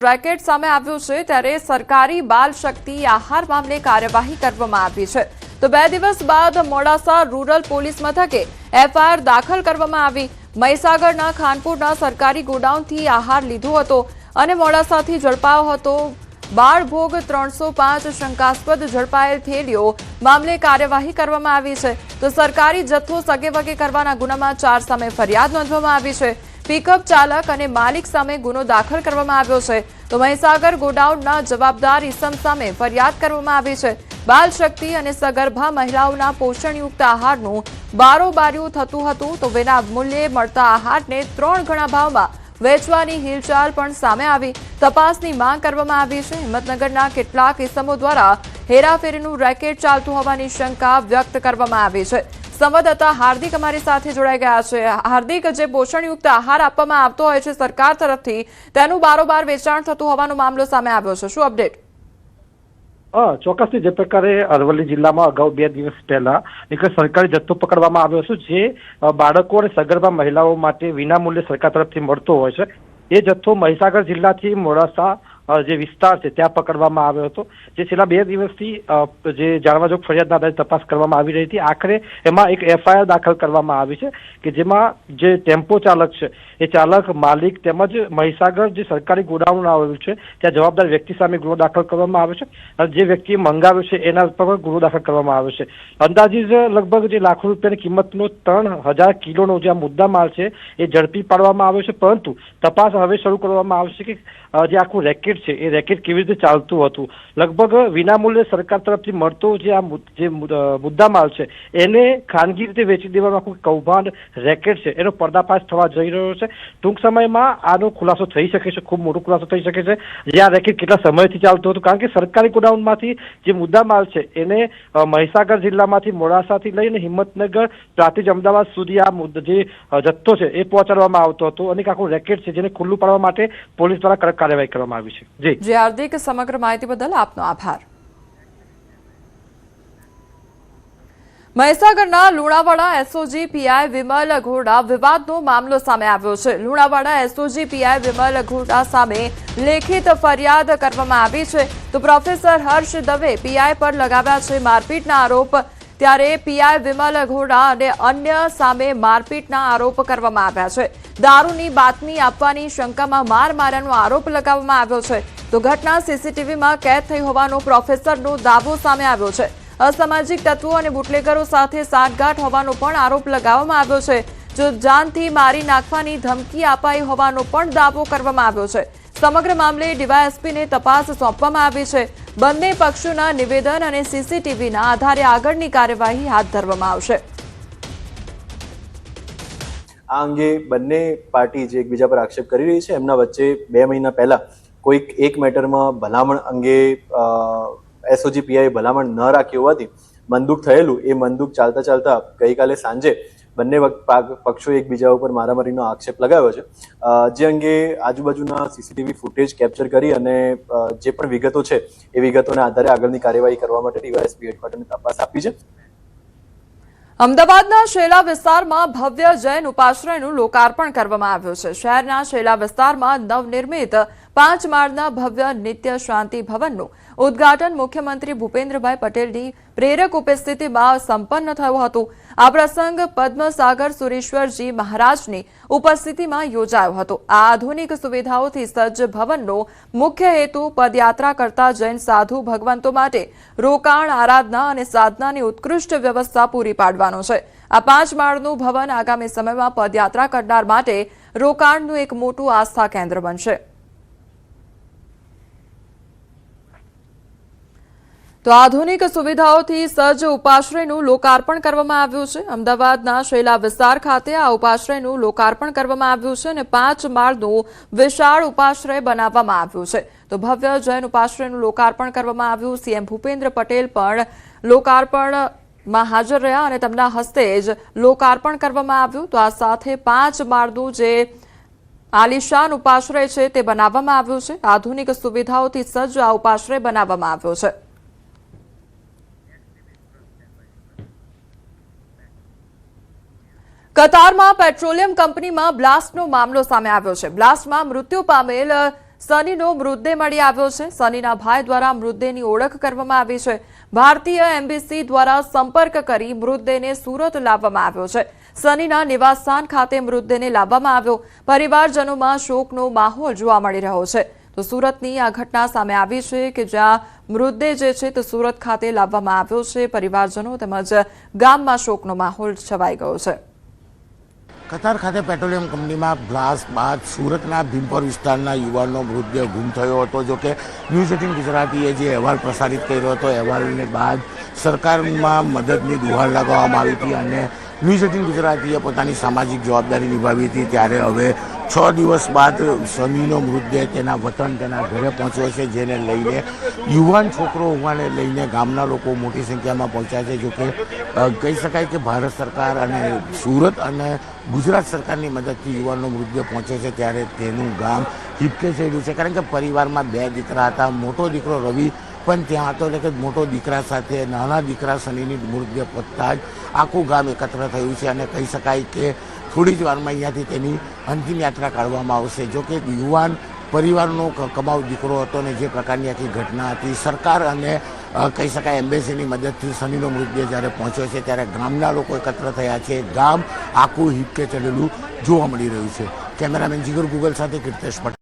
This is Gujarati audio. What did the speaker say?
રેકેટ સામે આવ્યું છે ત્યારે સરકારી બાલ શક્તિ આહાર મામલે કાર્યવાહી કરવામાં આવી છે તો 2 દિવસ બાદ મોડાસા રૂરલ પોલીસ મથકે એફઆઈઆર દાખલ કરવામાં આવી। મહીસાગરના ખાનપુરના સરકારી ગોડાઉનથી આહાર લીધો હતો અને મોડાસાથી ઝડપાયો હતો। બાળભોગ 305 શંકાસ્પદ ઝડપાયેલ થેલીઓ મામલે કાર્યવાહી કરવામાં આવી છે તો સરકારી જથ્થો સગેવગે કરવાના ગુનામાં 4 સામે ફરિયાદ નોંધવામાં આવી છે। पिकअप चालक અને માલિક સામે ગુનો દાખલ કરવામાં આવ્યો છે તો મહીસાગર ગોડાઉનના જવાબદાર ઇસમ સામે ફરિયાદ કરવામાં આવી છે। બાલ શક્તિ અને સગર્ભા મહિલાઓના પોષણયુક્ત આહારનું બારોબારિયું થતું હતું તો વિના મૂલ્યે મળતા આહારને 3 ગણા ભાવમાં વેચવાની હિલચાલ પણ સામે આવી। તપાસની માંગ કરવામાં આવી છે। હિંમતનગરના કેટલાક ઇસમો દ્વારા હેરાફેરીનું રેકેટ ચાલતું હોવાની શંકા વ્યક્ત કરવામાં આવી છે। સંવાદદાતા હાર્દિક અમારી સાથે જોડાઈ ગયા છે। હાર્દિક, જે પોષણયુક્ત આહાર આપવામાં આવતો હોય છે સરકાર તરફથી તેનું બારોબાર વેચાણ થતું હોવાનો મામલો સામે આવ્યો છે, શું અપડેટ? ચોક્કસથી જે પ્રકારે અરવલ્લી જિલ્લામાં અગાઉ 2 દિવસ પહેલા એક સરકારી જથ્થો પકડવામાં આવ્યો છે જે બાળકો અને સગર્ભા મહિલાઓ માટે વિનામૂલ્યે સરકાર તરફથી મળતો હોય છે। એ જથ્થો મહીસાગર જિલ્લાથી મોડાસા જે વિસ્તાર છે ત્યાં પકડવામાં આવ્યો હતો જે છેલ્લા 2 દિવસથી જે જાણવાજોગ ફરિયાદના આધારે તપાસ કરવામાં આવી રહી હતી। આખરે એમાં એક એફઆઈઆર દાખલ કરવામાં આવી છે કે જેમાં જે ટેમ્પો ચાલક છે એ ચાલક, માલિક તેમજ મહીસાગર જે સરકારી ગોડાઉન આવેલું છે ત્યાં જવાબદાર વ્યક્તિ સામે ગુનો દાખલ કરવામાં આવ્યો છે અને જે વ્યક્તિએ મંગાવ્યો છે એના પર પણ ગુનો દાખલ કરવામાં આવ્યો છે। અંદાજિત લગભગ જે લાખો રૂપિયાની કિંમતનો 3000 કિલોનો જે આ મુદ્દા માલ છે એ ઝડપી પાડવામાં આવ્યો છે, પરંતુ તપાસ હવે શરૂ કરવામાં આવશે કે જે આખું રેકેટ છે એ રેકેટ કેવી રીતે ચાલતું હતું। લગભગ વિનામૂલ્યે સરકાર તરફથી મળતો જે આ મુદ્દામાલ છે એને ખાનગી રીતે વેચી દેવાનું આખું કૌભાંડ રેકેટ છે એનો પર્દાફાશ થવા જઈ રહ્યો છે। ટૂંક સમયમાં આનો ખુલાસો થઈ શકે છે, ખૂબ મોટો ખુલાસો થઈ શકે છે જે આ રેકેટ કેટલા સમયથી ચાલતું હતું, કારણ કે સરકારી ગોડાઉનમાંથી જે મુદ્દામાલ છે એને મહીસાગર જિલ્લામાંથી મોડાસાથી લઈને હિંમતનગર પ્રાંતિજ અમદાવાદ સુધી આ જે જથ્થો છે એ પહોંચાડવામાં આવતો હતો અને આખું રેકેટ છે જેને ખુલ્લું પાડવા માટે પોલીસ દ્વારા કડક કાર્યવાહી કરવામાં આવી છે। જી હાર્દિક, સમગ્ર માહિતી બદલ આપનો આભાર। મહીસાગરના લુણાવાડા એસઓજી પીઆઈ વિમલ ઘોડા વિવાદનો મામલો સામે આવ્યો છે। લુણાવાડા એસઓજી પીઆઈ વિમલ ઘોડા સામે લેખિત ફરિયાદ કરવામાં આવી છે તો પ્રોફેસર હર્ષ દવે પીઆઈ પર લગાવ્યા છે મારપીટના આરોપ। ત્યારે પીઆઈ વિમલ ઘોડા અને અન્ય સામે મારપીટના આરોપ કરવામાં આવ્યા છે। દારૂની બાતમી આપવાની શંકામાં માર માર્યાનો આરોપ લગાવવામાં આવ્યો છે તો ઘટના સીસીટીવીમાં કેદ થઈ હોવાનો પ્રોફેસરનો દાવો સામે આવ્યો છે। અસામાજિક તત્વો અને બુટલેગરો સાથે સાંઠગાંઠ હોવાનો પણ આરોપ લગાવવામાં આવ્યો છે। જો જાનથી મારી નાખવાની ધમકી અપાઈ હોવાનો પણ દાવો કરવામાં આવ્યો છે। સમગ્ર મામલે ડીવાયએસપીને તપાસ સોંપવામાં આવી છે। બંને પક્ષોના નિવેદન અને સીસીટીવીના આધારે આગળની કાર્યવાહી હાથ ધરવામાં આવશે। આ અંગે બંને પાર્ટી જે એકબીજા પર આક્ષેપ કરી રહી છે એમના વચ્ચે 2 મહિના પહેલા કોઈક એક મેટરમાં ભલામણ અંગે એસઓજી પીઆઈ ભલામણ ન રાખી હોવાથી મનદુખ થયેલું એ મનદુખ ચાલતા ચાલતા ગઈકાલે સાંજે બંને પક્ષો એકબીજા ઉપર મારામારીનો આક્ષેપ લગાવ્યો છે, જે અંગે આજુબાજુના સીસીટીવી ફૂટેજ કેપ્ચર કરી અને જે પણ વિગતો છે એ વિગતોના આધારે આગળની કાર્યવાહી કરવા માટે ડીવાયએસપી હેડક્વાર્ટરને તપાસ આપી છે। અમદાવાદના શેલા વિસ્તારમાં ભવ્ય જૈન ઉપાશ્રયનું લોકાર્પણ કરવામાં આવ્યું છે। શહેરના શેલા વિસ્તારમાં નવનિર્મિત 5 માળના ભવ્ય નિત્ય શાંતિ ભવનનું ઉદ્ઘાટન મુખ્યમંત્રી ભૂપેન્દ્રભાઈ પટેલની પ્રેરક ઉપસ્થિતિમાં સંપન્ન થયું હતું। આ પ્રસંગ પદ્મસાગર સુરેશ્વરજી મહારાજની ઉપસ્થિતિમાં યોજાયો હતો। આ આધુનિક સુવિધાઓથી સજ્જ ભવનનો મુખ્ય હેતુ પદયાત્રા કરતા જૈન સાધુ ભગવંતો માટે રોકાણ, આરાધના અને સાધનાની ઉત્કૃષ્ટ વ્યવસ્થા પૂરી પાડવાનો છે। આ 5 માળનું ભવન આગામી સમયમાં પદયાત્રા કરનાર માટે રોકાણનું એક મોટું આસ્થા કેન્દ્ર બનશે। તો આધુનિક સુવિધાઓથી સજ્જ ઉપાશ્રયનું લોકાર્પણ કરવામાં આવ્યું છે। અમદાવાદના શૈલા વિસ્તાર ખાતે આ ઉપાશ્રયનું લોકાર્પણ કરવામાં આવ્યું છે અને 5 માળનું વિશાળ ઉપાશ્રય બનાવવામાં આવ્યું છે તો ભવ્ય જૈન ઉપાશ્રયનું લોકાર્પણ કરવામાં આવ્યું। સીએમ ભૂપેન્દ્ર પટેલ પણ લોકાર્પણમાં હાજર રહ્યા અને તેમના હસ્તે જ લોકાર્પણ કરવામાં આવ્યું। તો આ સાથે 5 માળનું જે આલિશાન ઉપાશ્રય છે તે બનાવવામાં આવ્યું છે। આધુનિક સુવિધાઓથી સજ્જ આ ઉપાશ્રય બનાવવામાં આવ્યો છે। કતારમાં પેટ્રોલિયમ કંપનીમાં બ્લાસ્ટનો મામલો સામે આવ્યો છે। બ્લાસ્ટમાં મૃત્યુ પામેલ સનીનો મૃતદેહ મળી આવ્યો છે. સનીના ભાઈ દ્વારા મૃતદેહની ઓળખ કરવામાં આવી છે. ભારતીય એમ્બેસી દ્વારા સંપર્ક કરી મૃતદેહને સુરત લાવવામાં આવ્યો છે. સનીના નિવાસસ્થાન ખાતે મૃતદેહને લાવવામાં આવ્યો. પરિવારજનોમાં શોકનો માહોલ જોવા મળી રહ્યો છે. તો સુરતની આ ઘટના સામે આવી છે કે જ્યાં મૃતદેહ જે છે તે સુરત ખાતે લાવવામાં આવ્યો છે. પરિવારજનો તેમજ ગામમાં શોકનો માહોલ છવાઈ ગયો છે. કતાર ખાતે પેટ્રોલિયમ કંપનીમાં બ્લાસ્ટ બાદ સુરતના ભીમપર વિસ્તારના યુવાનનો મૃતદેહ ગુમ થયો હતો. જોકે ન્યૂઝ 18 ગુજરાતીએ જે અહેવાલ પ્રસારિત કર્યો હતો, અહેવાલને બાદ સરકારમાં મદદની ગુહાર લગાવવામાં આવી હતી અને ન્યૂઝ 18 ગુજરાતીએ પોતાની સામાજિક જવાબદારી નિભાવી હતી. ત્યારે હવે 6 દિવસ બાદ સનીનો મૃતદેહ તેના વતન, તેના ઘરે પહોંચ્યો છે, જેને લઈને યુવાન છોકરો હોવાને લઈને ગામના લોકો મોટી સંખ્યામાં પહોંચ્યા છે. જોકે કહી શકાય કે ભારત સરકાર અને સુરત અને ગુજરાત સરકારની મદદથી યુવાનનો મૃતદેહ પહોંચે છે. ત્યારે તેનું ગામ હિપકે ચડ્યું છે, કારણ કે પરિવારમાં 2 દીકરા હતા. મોટો દીકરો રવિ પણ ત્યાં હતો, એટલે કે મોટો દીકરા સાથે નાના દીકરા સનીની મૃતદેહ પહોંચતા જ આખું ગામ એકત્ર થયું છે અને કહી શકાય કે થોડી જ વારમાં અહીંયાથી તેની અંતિમ યાત્રા કાઢવામાં આવશે. જોકે યુવાન પરિવારનો કમાઉ દીકરો હતો અને જે પ્રકારની આખી ઘટના હતી, સરકાર અને કહી શકાય એમ્બેસીની મદદથી સનીનો મૃતદેહ જ્યારે પહોંચ્યો છે ત્યારે ગામના લોકો એકત્ર થયા છે. ગામ આખું હિપકે ચડેલું જોવા મળી રહ્યું છે. કેમેરામેન જીગર ગુગલ સાથે કીર્તેશ પટેલ.